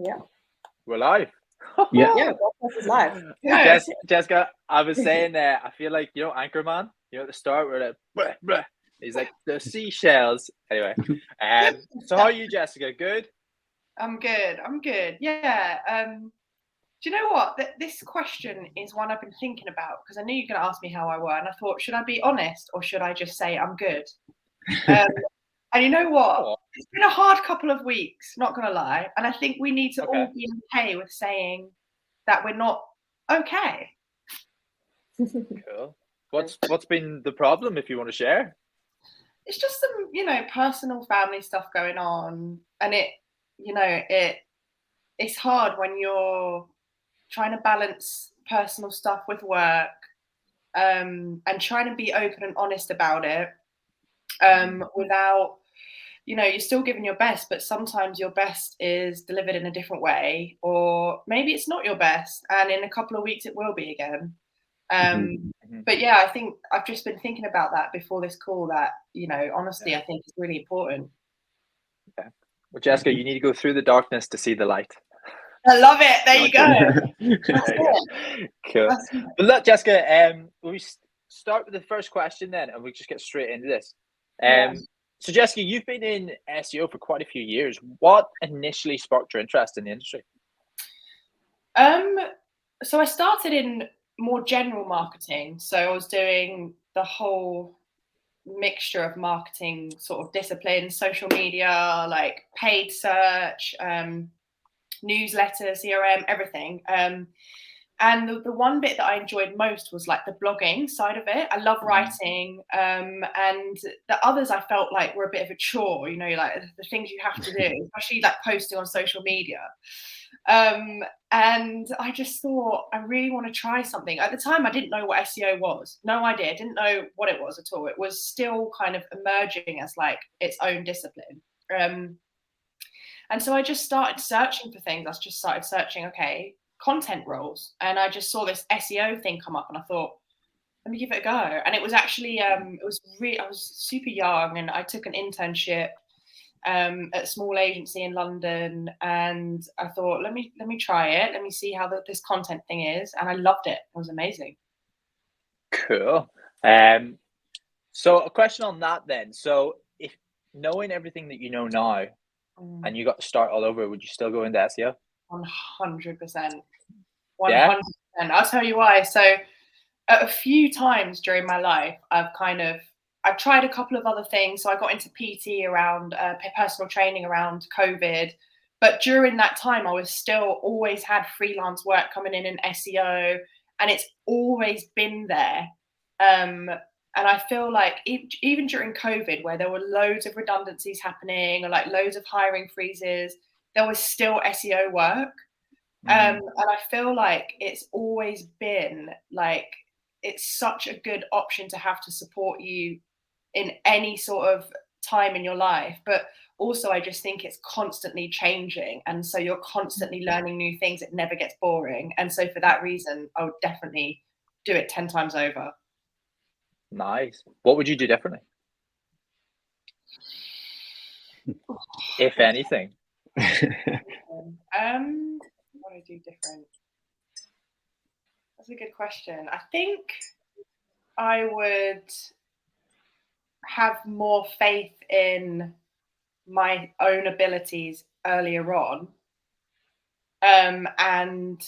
Yeah. We're live. Yeah, podcast is live. Jessica, I was saying that I feel like, Anchorman, at the start where the bleh, bleh, he's like the seashells. Anyway, so how are you, Jessica? Good? I'm good. Yeah. Do you know what? This question is one I've been thinking about because I knew you were going to ask me how I were, and I thought, should I be honest or should I just say I'm good? And you know what? It's been a hard couple of weeks, not going to lie, and I think we need to all be okay with saying that we're not okay. Cool. What's been the problem, if you want to share? It's just some, personal family stuff going on, and it's hard when you're trying to balance personal stuff with work, and trying to be open and honest about it, without, you're still giving your best, but sometimes your best is delivered in a different way, or maybe it's not your best, and in a couple of weeks it will be again. But yeah, I think I've just been thinking about that before this call, that, honesty, I think is really important. Okay. Well, Jessica, you need to go through the darkness to see the light. I love it. There you go. Cool. But look, Jessica, we start with the first question then, and we just get straight into this. So Jessica, you've been in SEO for quite a few years. What initially sparked your interest in the industry? So I started in more general marketing. So I was doing the whole mixture of marketing sort of disciplines, social media, like paid search, newsletter, CRM, everything. And the one bit that I enjoyed most was like the blogging side of it. I love writing, and the others I felt like were a bit of a chore, like the things you have to do, especially like posting on social media. And I just thought, I really want to try something. At the time, I didn't know what SEO was. No idea. Didn't know what it was at all. It was still kind of emerging as like its own discipline. And so I just started searching for things. I just started searching, content roles. And I just saw this SEO thing come up and I thought, let me give it a go. And it was actually, I was super young and I took an internship at a small agency in London, and I thought, let me try it. Let me see how this content thing is. And I loved it. It was amazing. Cool. So a question on that then. So if knowing everything that you know now and you got to start all over, would you still go into SEO? 100%. 100%. I'll tell you why. So a few times during my life, I've tried a couple of other things. So I got into PT around personal training around COVID. But during that time, I was still always had freelance work coming in SEO, and it's always been there. And I feel like even during COVID, where there were loads of redundancies happening or like loads of hiring freezes, there was still SEO work. And I feel like it's always been like, it's such a good option to have to support you in any sort of time in your life. But also I just think it's constantly changing. And so you're constantly learning new things. It never gets boring. And so for that reason, I would definitely do it 10 times over. Nice. What would you do differently? If anything. What do I do different? That's a good question. I think I would have more faith in my own abilities earlier on, and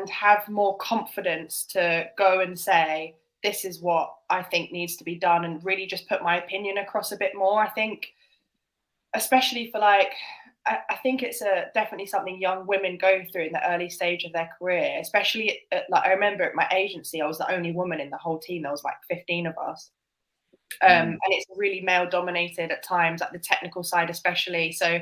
have more confidence to go and say, this is what I think needs to be done, and really just put my opinion across a bit more. I think, especially for I think it's definitely something young women go through in the early stage of their career, especially I remember at my agency, I was the only woman in the whole team. There was like 15 of us. And it's really male dominated at times, at the technical side especially. So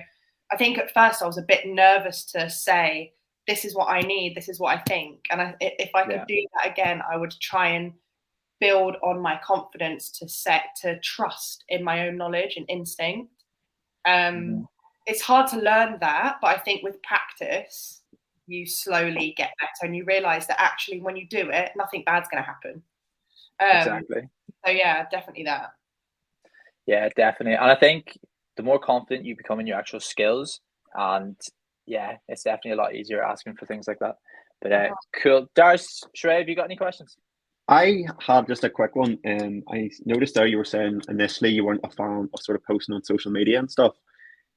I think at first I was a bit nervous to say, this is what I need, this is what I think. And if I could do that again, I would try and build on my confidence to trust in my own knowledge and instinct. It's hard to learn that, but I think with practice, you slowly get better and you realize that actually when you do it, nothing bad's going to happen. Exactly. So yeah, definitely that. Yeah, definitely. And I think the more confident you become in your actual skills, And yeah, it's definitely a lot easier asking for things like that. But cool. Darius, Shrey, have you got any questions? I have just a quick one. I noticed there you were saying initially you weren't a fan of sort of posting on social media and stuff.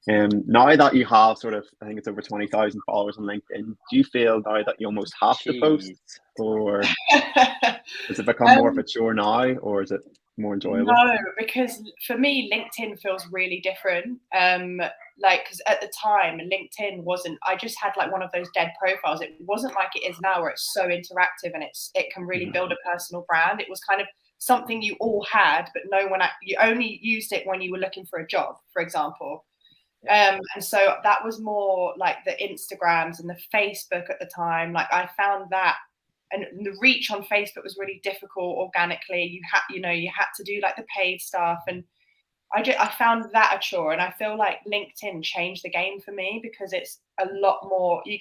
Now that you have sort of, I think it's over 20,000 followers on LinkedIn, do you feel now that you almost have to post, or does it become more of a chore now, or is it more enjoyable? No, because for me, LinkedIn feels really different. Like, because at the time, LinkedIn wasn't, I just had like one of those dead profiles. It wasn't like it is now, where it's so interactive and it can really build a personal brand. It was kind of something you all had, but no one, you only used it when you were looking for a job, for example. And so that was more like the Instagrams and the Facebook at the time. Like, I found that, and the reach on Facebook was really difficult organically. You had to do like the paid stuff, and I found that a chore. And I feel like LinkedIn changed the game for me, because it's a lot more. You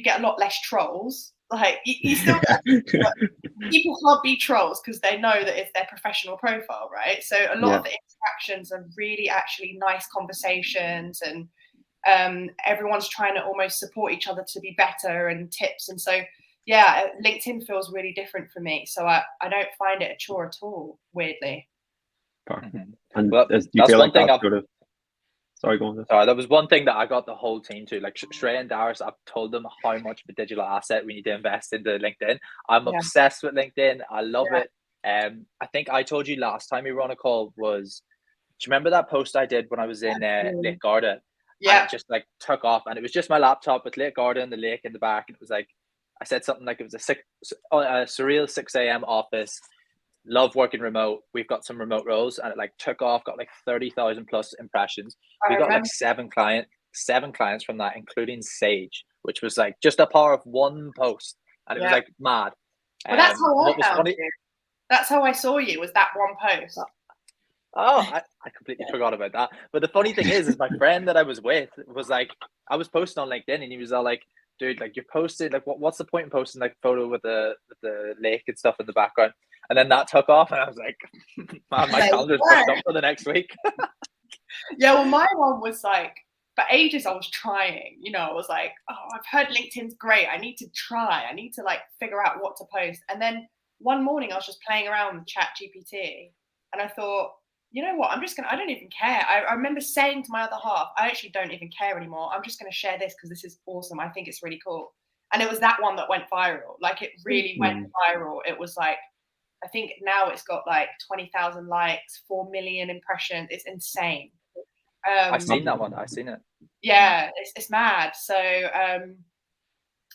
get a lot less trolls. Like, you still people can't be trolls because they know that it's their professional profile, right? So a lot of the interactions are really actually nice conversations, and everyone's trying to almost support each other to be better, and tips. And so yeah, LinkedIn feels really different for me. So I don't find it a chore at all, weirdly. And well, do you feel like that's sort of... Sorry, go on. Sorry, that was one thing that I got the whole team to. Like, Shrey and Darius, I've told them how much of a digital asset we need to invest into LinkedIn. I'm obsessed with LinkedIn. I love it. I think I told you last time we were on a call was, do you remember that post I did when I was in Lake Garda? Yeah. And it just like took off, and it was just my laptop with Lake Garda and the lake in the back. And it was like, I said something like, it was a surreal 6 a.m. office. Love working remote. We've got some remote roles, and it like took off, got like 30,000 plus impressions. We got like seven clients from that, including Sage, which was like just a power of one post, and it was like mad. Well, that's how I found you. That's how I saw you, was that one post. Oh, I completely forgot about that. But the funny thing is my friend that I was with was like, I was posting on LinkedIn, and he was all like, dude, like, you're posting, like, what's the point in posting like a photo with the lake and stuff in the background? And then that took off, and I was like, man, my calendar's booked up for the next week. Yeah, well, my one was like, for ages I was trying, I was like, oh, I've heard LinkedIn's great. I need to try. I need to like figure out what to post. And then one morning I was just playing around with ChatGPT, and I thought, you know what, I don't even care. I remember saying to my other half, I actually don't even care anymore. I'm just going to share this because this is awesome. I think it's really cool. And it was that one that went viral. Like, it really went viral. It was like, I think now it's got like 20,000 likes, 4 million impressions. It's insane. I've seen that one. I've seen it. Yeah, it's mad. So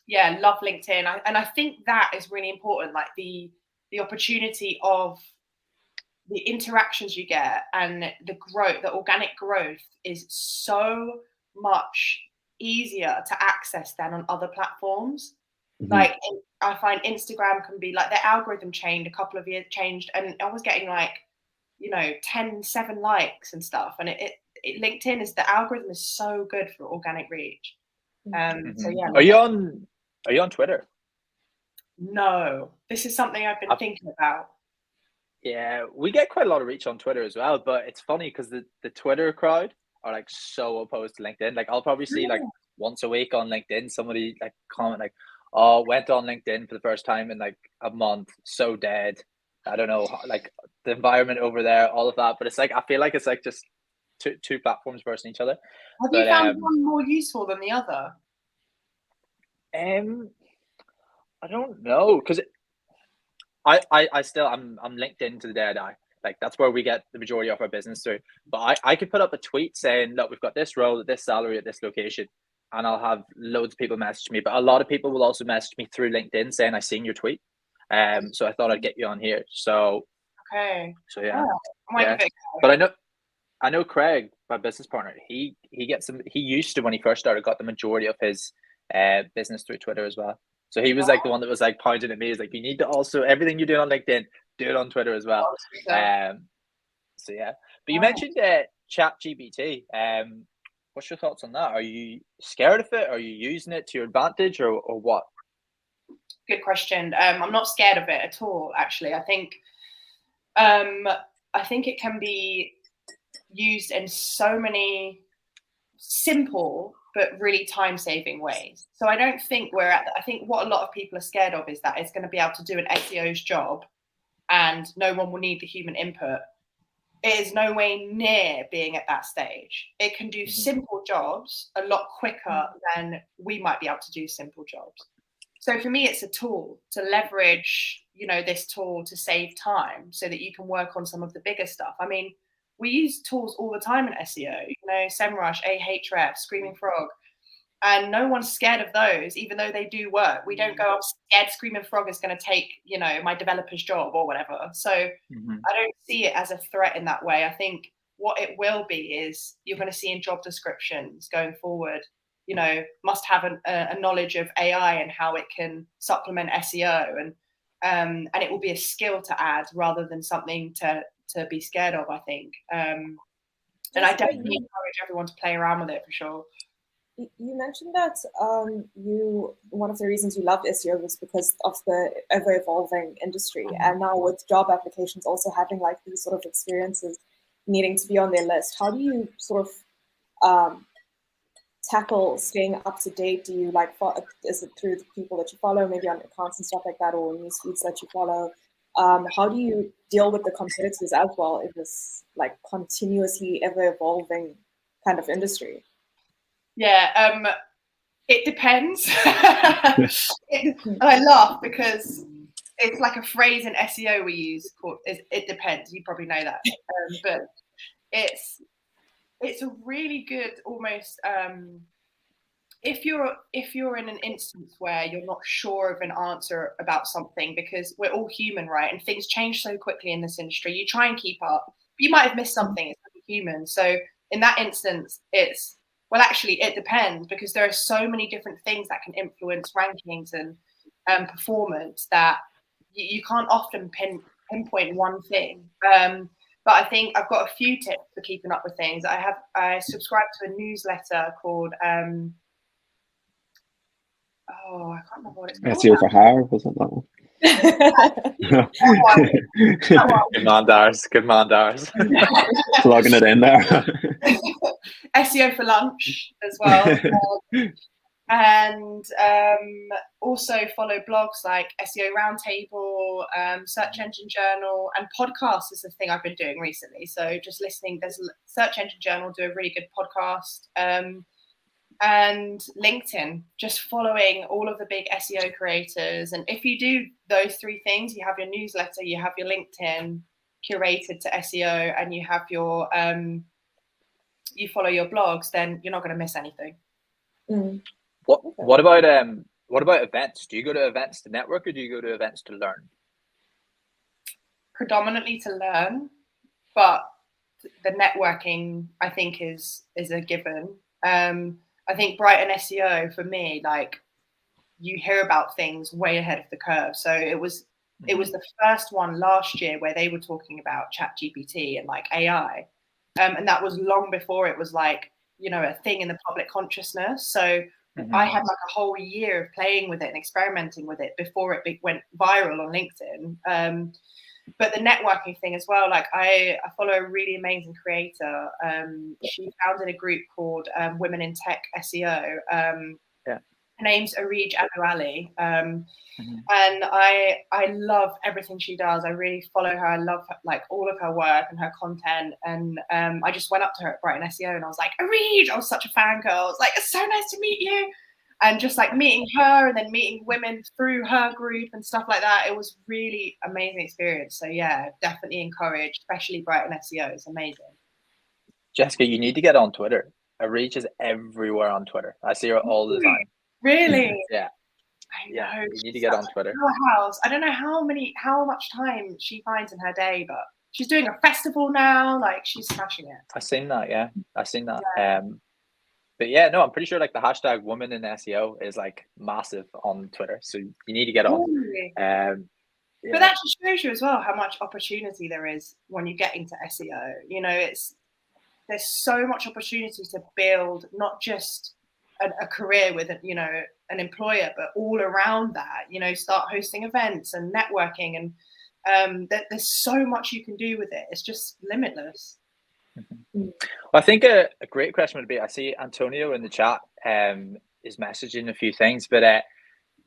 yeah, love LinkedIn. And I think that is really important. Like the opportunity of the interactions you get, and the growth, the organic growth is so much easier to access than on other platforms. Like, I find Instagram can be like, the algorithm changed a couple of years, and I was getting like, 7 likes and stuff. And it LinkedIn is, the algorithm is so good for organic reach. So yeah. Are you on Twitter? No, this is something I've been thinking about. Yeah, we get quite a lot of reach on Twitter as well, but it's funny because the Twitter crowd are like so opposed to LinkedIn. Like, I'll probably see like once a week on LinkedIn somebody like comment like, oh, went on LinkedIn for the first time in like a month, so dead. I don't know, like the environment over there, all of that. But it's like, I feel like it's like just two platforms versus each other. Have you found one more useful than the other? I don't know, because I still, I'm linked into the day I die. Like, that's where we get the majority of our business through. But I could put up a tweet saying, look, we've got this role at this salary at this location, and I'll have loads of people message me. But a lot of people will also message me through LinkedIn saying, I seen your tweet. So I thought I'd get you on here. So okay. So yeah. Yeah. But I know Craig, my business partner, he gets some, he used to, when he first started, got the majority of his business through Twitter as well. So he was like the one that was like pointing at me. He's like, you need to also, everything you're doing on LinkedIn, do it on Twitter as well. So yeah. But you mentioned ChatGPT. What's your thoughts on that? Are you scared of it? Are you using it to your advantage, or what? Good question. I'm not scared of it at all, actually. I think it can be used in so many simple but really time-saving ways. So I don't think we're at I think what a lot of people are scared of is that it's going to be able to do an SEO's job and no one will need the human input. It is no way near being at that stage. It can do simple jobs a lot quicker than we might be able to do simple jobs. So for me, it's a tool to leverage, you know, this tool to save time so that you can work on some of the bigger stuff. I mean, we use tools all the time in SEO, you know, SEMrush, Ahrefs, Screaming Frog, and no one's scared of those, even though they do work. We don't go, I'm scared Screaming Frog is going to take, you know, my developer's job or whatever. So I don't see it as a threat in that way. I think what it will be is you're going to see in job descriptions going forward, you know, must have a knowledge of AI and how it can supplement SEO, and it will be a skill to add rather than something to be scared of, I think. And I definitely encourage everyone to play around with it for sure. You mentioned that one of the reasons you loved SEO was because of the ever-evolving industry, and now with job applications also having like these sort of experiences needing to be on their list, how do you sort of tackle staying up to date? Do you is it through the people that you follow, maybe on accounts and stuff like that, or news feeds that you follow? How do you deal with the competitors as well in this like continuously ever-evolving kind of industry? Yeah, it depends. And I laugh because it's like a phrase in SEO we use called "it depends." You probably know that, but it's a really good almost. If you're in an instance where you're not sure of an answer about something, because we're all human, right? And things change so quickly in this industry. You try and keep up. You might have missed something. It's like human. So in that instance, well, actually, it depends, because there are so many different things that can influence rankings and performance that you can't often pinpoint one thing. But I think I've got a few tips for keeping up with things. I subscribe to a newsletter called I can't remember what it's called. SEO for Hire, wasn't that one? Good man, Dars. Good man, Dars. Plugging it in there. SEO for lunch as well. And also follow blogs like SEO Roundtable, Search Engine Journal, and podcasts is the thing I've been doing recently. So just listening, there's Search Engine Journal do a really good podcast, and LinkedIn, just following all of the big SEO creators. And if you do those three things, you have your newsletter, you have your LinkedIn curated to SEO, and you have your you follow your blogs, then you're not going to miss anything. What about events? Do you go to events to network, or do you go to events to learn? Predominantly to learn, but the networking I think is a given. I think Brighton SEO for me, like, you hear about things way ahead of the curve. So it was the first one last year where they were talking about ChatGPT and like AI, and that was long before it was like, you know, a thing in the public consciousness. So I had like a whole year of playing with it and experimenting with it before it went viral on LinkedIn. But the networking thing as well, like I follow a really amazing creator. She founded a group called Women in Tech SEO. Her name's Arij Abu Ali. And I love everything she does. I really follow her. I love like all of her work and her content. And I just went up to her at Brighton SEO and I was like, Arij, I was such a fangirl. I was like, it's so nice to meet you. And just like meeting her and then meeting women through her group and stuff like that, it was really amazing experience. So yeah, definitely encourage, especially Brighton SEO. It's amazing. Jessica, you need to get on Twitter. Arij is everywhere on Twitter. I see her all the time. Really? Yeah. I know. You need to get on Twitter. House. I don't know how much time she finds in her day, but she's doing a festival now. Like, she's smashing it. I've seen that. Yeah, I've seen that. Yeah. But yeah, no, I'm pretty sure like the hashtag woman in SEO is like massive on Twitter. So you need to get on. But that just shows you as well how much opportunity there is when you get into SEO. You know, there's so much opportunity to build not just a career with, you know, an employer, but all around that, you know, start hosting events and networking, and there's so much you can do with it. It's just limitless. Well, I think a great question would be, I see Antonio in the chat. his message in a few things, but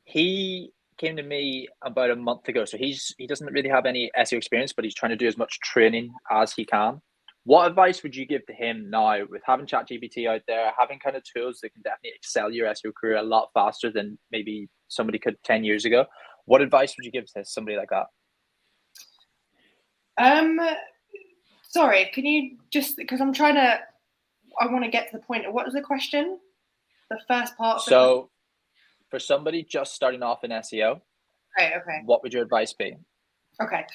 he came to me about a month ago. So he doesn't really have any SEO experience, but he's trying to do as much training as he can. What advice would you give to him now with having ChatGPT out there, having kind of tools that can definitely excel your SEO career a lot faster than maybe somebody could 10 years ago? What advice would you give to somebody like that? Sorry, can you just, because I want to get to the point of what was the question? The first part. So for somebody just starting off in SEO, okay. What would your advice be? Okay.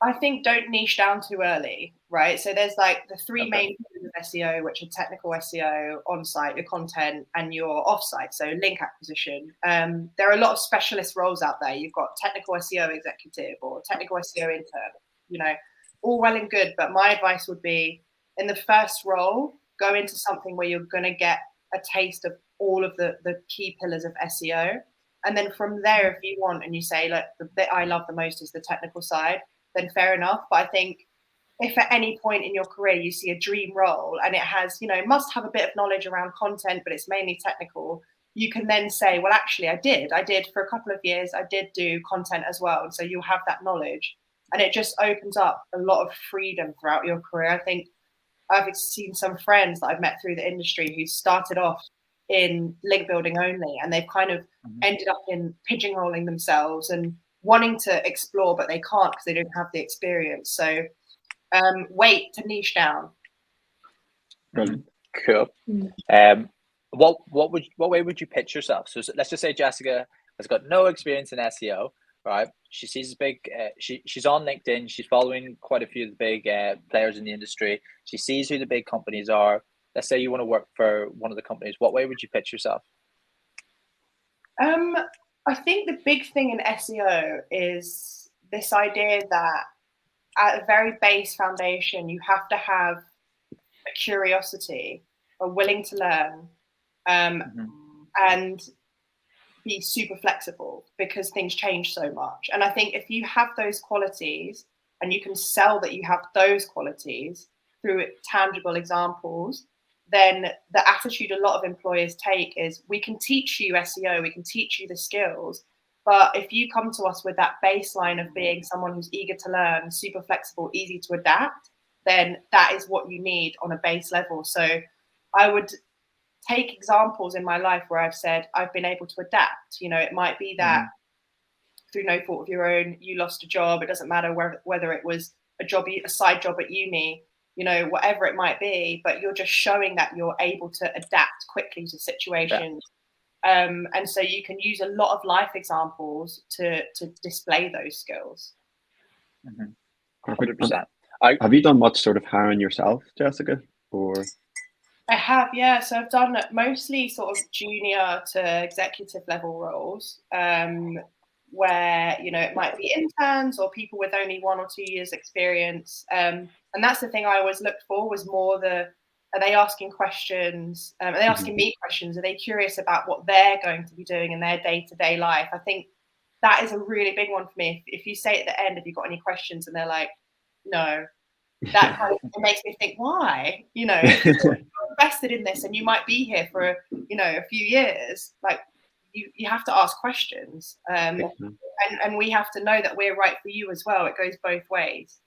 I think don't niche down too early, right? So there's like the three main pillars of SEO, which are technical SEO, on-site, your content, and your off-site, so link acquisition. There are a lot of specialist roles out there. You've got technical SEO executive or technical SEO intern, all well and good. But my advice would be, in the first role, go into something where you're going to get a taste of all of the key pillars of SEO. And then from there, if you want, and you say, look, the bit I love the most is the technical side, then fair enough. But I think if at any point in your career you see a dream role and it has, must have a bit of knowledge around content, but it's mainly technical, you can then say, well, actually, I did for a couple of years, I did do content as well. And so you'll have that knowledge. And it just opens up a lot of freedom throughout your career. I think I've seen some friends that I've met through the industry who started off in link building only, and they've kind of ended up in pigeonholing themselves and wanting to explore, but they can't because they don't have the experience. So wait to niche down. Brilliant. Cool. What way would you pitch yourself? So let's just say Jessica has got no experience in SEO, right? She sees big. She's on LinkedIn. She's following quite a few of the big players in the industry. She sees who the big companies are. Let's say you want to work for one of the companies. What way would you pitch yourself? I think the big thing in SEO is this idea that at a very base foundation, you have to have a curiosity, a willing to learn, and be super flexible because things change so much. And I think if you have those qualities and you can sell that you have those qualities through tangible examples, then the attitude a lot of employers take is, we can teach you SEO, we can teach you the skills, but if you come to us with that baseline of being someone who's eager to learn, super flexible, easy to adapt, then that is what you need on a base level. So I would take examples in my life where I've said I've been able to adapt. It might be that through no fault of your own, you lost a job. It doesn't matter whether it was a side job at uni, whatever it might be, but you're just showing that you're able to adapt quickly to situations. And so you can use a lot of life examples to display those skills. 100%. Have you done much sort of hiring yourself, Jessica? Or I have, yeah. So I've done mostly sort of junior to executive level roles, where it might be interns or people with only 1 or 2 years experience. And that's the thing I always looked for, was more are they asking questions? Are they asking me questions? Are they curious about what they're going to be doing in their day-to-day life? I think that is a really big one for me. If you say at the end, have you got any questions? And they're like, no, that kind of it makes me think, why? If you're invested in this and you might be here for, a few years, like you have to ask questions. And we have to know that we're right for you as well. It goes both ways.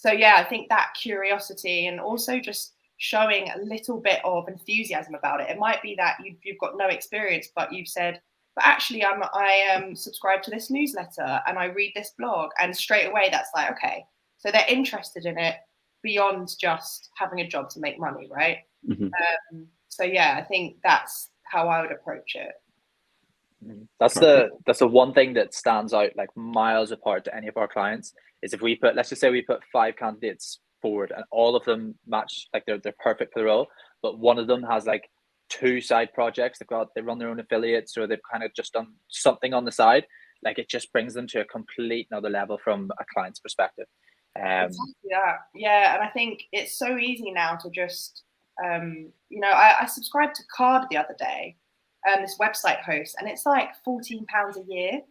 So yeah, I think that curiosity and also just showing a little bit of enthusiasm about it. It might be that you've got no experience, but you've said, but actually I am subscribed to this newsletter and I read this blog, and straight away that's like, okay, so they're interested in it beyond just having a job to make money, right? So yeah, I think that's how I would approach it. That's the one thing that stands out like miles apart to any of our clients is if we let's just say we put 5 candidates forward and all of them match, like they're perfect for the role, but one of them has like 2 side projects. They run their own affiliates, or they've kind of just done something on the side. Like it just brings them to a complete another level from a client's perspective. Yeah, and I think it's so easy now to just I subscribed to Card the other day, this website host, and it's like £14 a year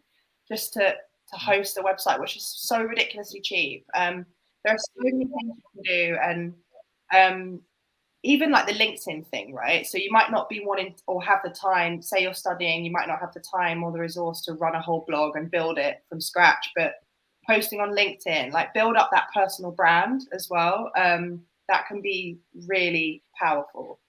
just to host a website, which is so ridiculously cheap. There are so many things you can do, and even like the LinkedIn thing, right? So you might not be wanting or have the time, say you're studying, you might not have the time or the resource to run a whole blog and build it from scratch, but posting on LinkedIn, like build up that personal brand as well. That can be really powerful.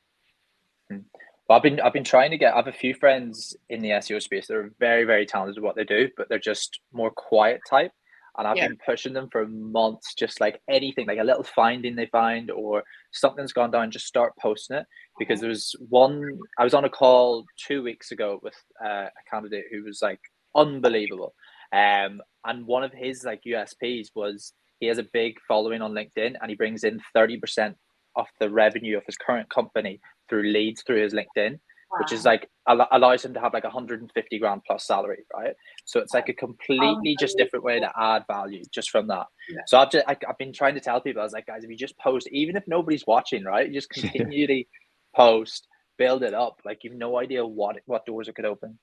Well, I've been trying to get. I have a few friends in the SEO space that are very, very talented at what they do, but they're just more quiet type. And I've been pushing them for months, just like anything, like a little finding they find or something's gone down, just start posting it. Because there was one, I was on a call 2 weeks ago with a candidate who was like unbelievable. And one of his like USPs was he has a big following on LinkedIn and he brings in 30% of the revenue of his current company through leads through his LinkedIn, which is like allows him to have like 150 grand plus salary, right? So it's like a completely just different way to add value just from that. So I've been trying to tell people, I was like, guys, if you just post, even if nobody's watching, right, you just continually post, build it up. Like you've no idea what doors it could open.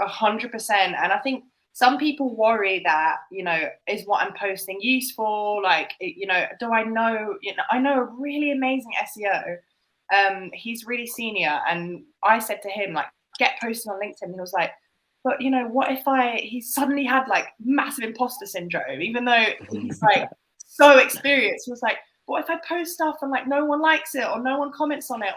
100%. And I think some people worry that, you know, is what I'm posting useful? Like, you know, do I know, you know, I know a really amazing SEO. He's really senior. And I said to him, like, get posted on LinkedIn. He was like, but, you know, what if he suddenly had like massive imposter syndrome, even though he's like so experienced. He was like, what if I post stuff and like no one likes it or no one comments on it?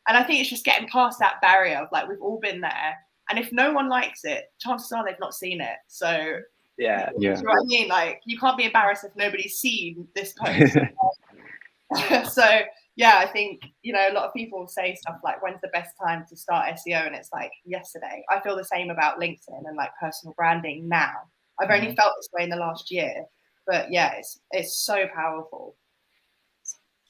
And I think it's just getting past that barrier of like, we've all been there. And if no one likes it, chances are they've not seen it. So yeah. You know what I mean? Like you can't be embarrassed if nobody's seen this post. So yeah, I think, you know, a lot of people say stuff like, when's the best time to start SEO? And it's like yesterday. I feel the same about LinkedIn and like personal branding now. I've only felt this way in the last year, but yeah, it's so powerful.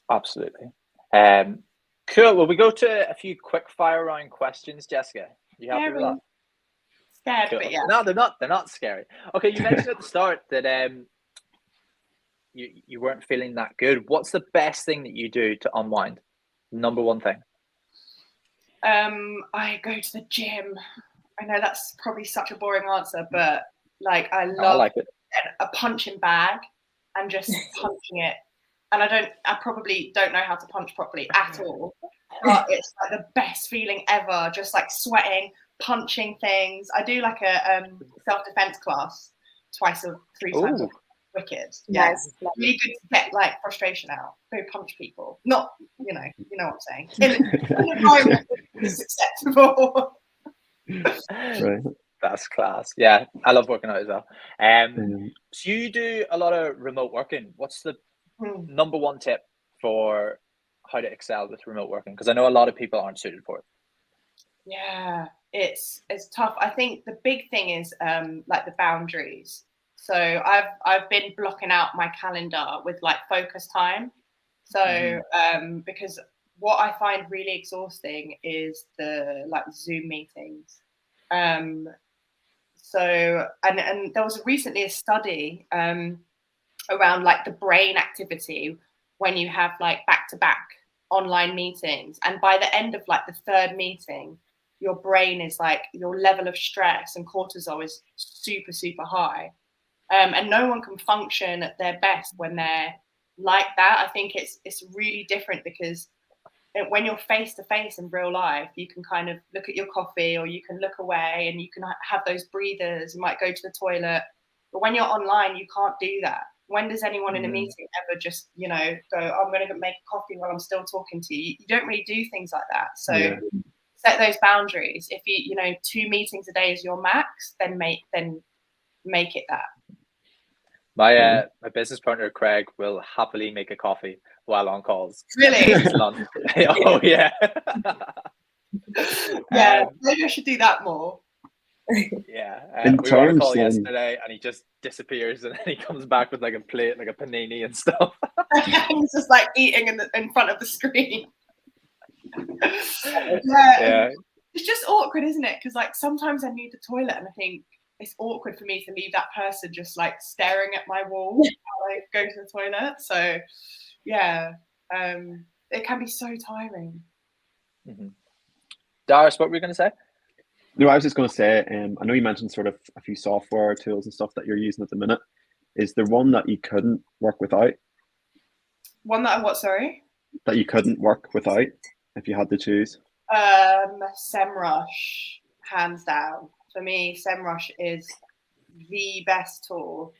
Absolutely. Cool. Well, we go to a few quick fire round questions, Jessica. You happy with that? Scared, cool. But yeah. No, they're not scary. Okay, you mentioned at the start that you weren't feeling that good. What's the best thing that you do to unwind? Number one thing. I go to the gym. I know that's probably such a boring answer, but like I love like it. A punching bag and just punching it. And I probably don't know how to punch properly at all. But it's like the best feeling ever, just like sweating, punching things. I do like a self-defense class twice or three times a week. Wicked. Yeah. Nice. Really good to get like frustration out. Go punch people. Not, you know what I'm saying. In an environment that's acceptable. Right. That's class. Yeah, I love working out as well. So you do a lot of remote working. What's the number one tip for how to excel with remote working? Because I know a lot of people aren't suited for it. Yeah, it's tough. I think the big thing is like the boundaries. So I've been blocking out my calendar with like focus time. So because what I find really exhausting is the like Zoom meetings. So and there was recently a study around like the brain activity when you have like back-to-back online meetings, and by the end of like the third meeting, your brain is like, your level of stress and cortisol is super, super high. And no one can function at their best when they're like that. I think it's really different because when you're face to face in real life, you can kind of look at your coffee or you can look away and you can have those breathers. You might go to the toilet, but when you're online, you can't do that. When does anyone in a meeting ever just, you know, go, oh, I'm going to make coffee while I'm still talking to you? You don't really do things like that. So set those boundaries. If you know, 2 meetings a day is your max, then make it that. My business partner Craig will happily make a coffee while on calls. Really? Oh yeah. Yeah, maybe I should do that more. Yeah. We were on a call yesterday and he just disappears and then he comes back with like a plate, like a panini and stuff. He's just like eating in front of the screen. Yeah. It's just awkward, isn't it? Because like sometimes I need the toilet and I think it's awkward for me to leave that person just like staring at my wall while I go to the toilet. So yeah, it can be so tiring. Darius, what were you going to say? No, I was just going to say, I know you mentioned sort of a few software tools and stuff that you're using at the minute. Is there one that you couldn't work without? One that I what, sorry? that you couldn't work without if you had to choose? SEMrush, hands down. For me, SEMrush is the best tool.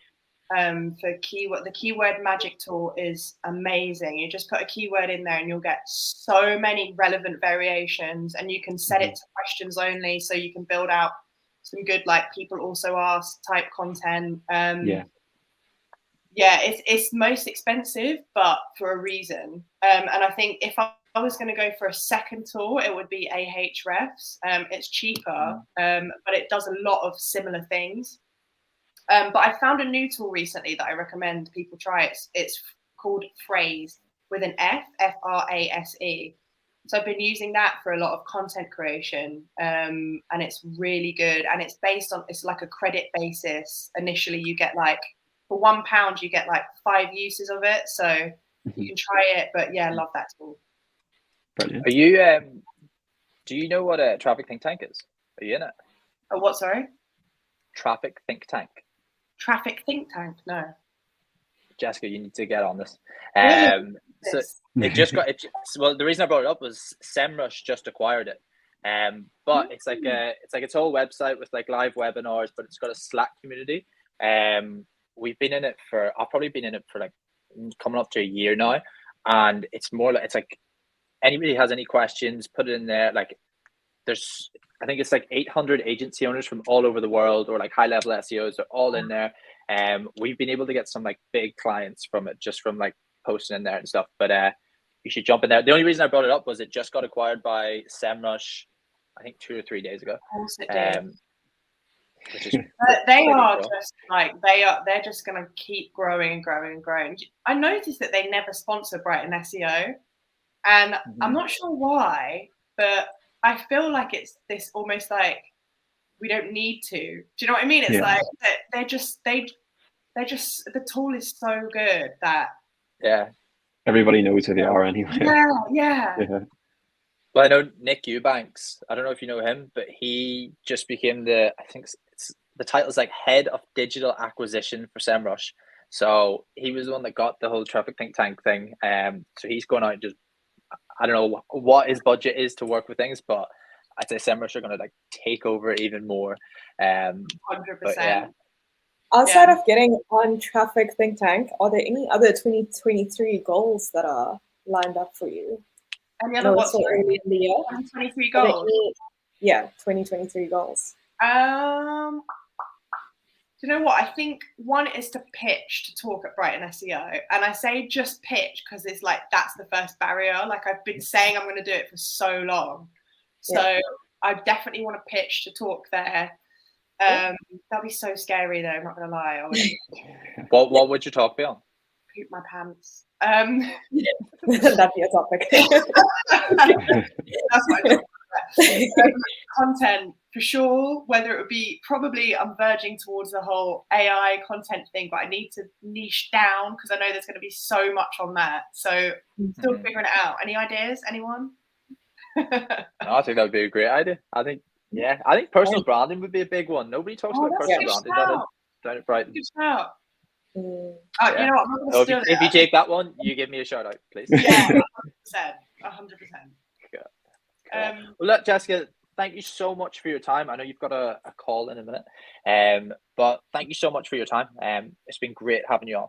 For keyword, the keyword magic tool is amazing. You just put a keyword in there and you'll get so many relevant variations, and you can set it to questions only, so you can build out some good, like, people also ask type content. It's most expensive, but for a reason. And I think if I was going to go for a second tool, it would be Ahrefs. It's cheaper, but it does a lot of similar things. But I found a new tool recently that I recommend people try. It's called Phrase, with an Frase. So I've been using that for a lot of content creation, and it's really good. And it's based on, it's like a credit basis. Initially, you get like, for £1, you get like 5 uses of it. So you can try it. But yeah, I love that tool. Brilliant. Are you? Do you know what a traffic think tank is? Are you in it? Oh, what? Sorry. Traffic think tank. Traffic think tank? No. Jessica, you need to get on this. So Yes. it just got it. Well, the reason I brought it up was SEMrush just acquired it. But it's like its whole website with like live webinars, but it's got a Slack community. We've been in it for, I've probably been in it for like coming up to a year now, and it's more like, it's like anybody has any questions, put it in there. Like there's, I think it's like 800 agency owners from all over the world, or like high level SEOs, are all in there. We've been able to get some like big clients from it, just from like posting in there and stuff. But you should jump in there. The only reason I brought it up was it just got acquired by SEMrush, I think 2 or 3 days ago. Of course it did. Which is they are cool. Just like they're just going to keep growing and growing and growing. I noticed that they never sponsor Brighton SEO, and I'm not sure why, but I feel like it's this almost like we don't need to. Do you know what I mean? It's like they're just the tool is so good that everybody knows who they are anyway. Yeah. Well, I know Nick Eubanks. I don't know if you know him, but he just became the, I think it's the title is like head of digital acquisition for SEMrush. So he was the one that got the whole traffic think tank thing. So he's going out and just, I don't know what his budget is to work with things, but I'd say SEMrush are going to like take over even more. 100%. Yeah. Outside of getting on Traffic Think Tank, are there any other 2023 goals that are lined up for you? Any other what's early in the year? 2023 goals? 2023 goals. Do you know what? I think one is to pitch to talk at Brighton SEO. And I say just pitch because it's like that's the first barrier. Like I've been saying I'm going to do it for so long. So I definitely want to pitch to talk there. That'd be so scary though, I'm not gonna lie. What would your talk be on? Poop my pants. That'd be a topic. That's my content for sure, whether it would be, probably I'm verging towards the whole AI content thing, but I need to niche down because I know there's going to be so much on that. So still figuring it out. Any ideas? Anyone? I think that would be a great idea. I think personal branding would be a big one. Nobody talks about personal branding down at Brighton. Good shout. You know what? If you take that one, you give me a shout out, please. Yeah, 100%. 100%. Well, look, Jessica, thank you so much for your time. I know you've got a call in a minute, but thank you so much for your time. It's been great having you on.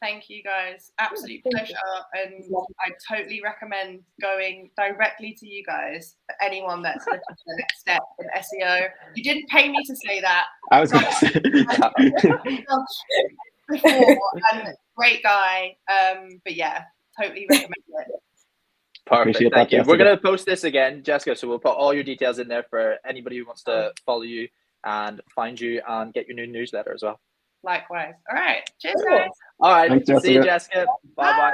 Thank you, guys. Absolute pleasure. And I totally recommend going directly to you guys for anyone that's looking for the next step in SEO. You didn't pay me to say that. I was going to say before, and great guy. But yeah, totally recommend it. Perfect. Thank you. We're going to post this again, Jessica, so we'll put all your details in there for anybody who wants to follow you and find you and get your new newsletter as well. Likewise. All right. Cheers, guys. All right. Thanks, see you, Jessica. Bye-bye.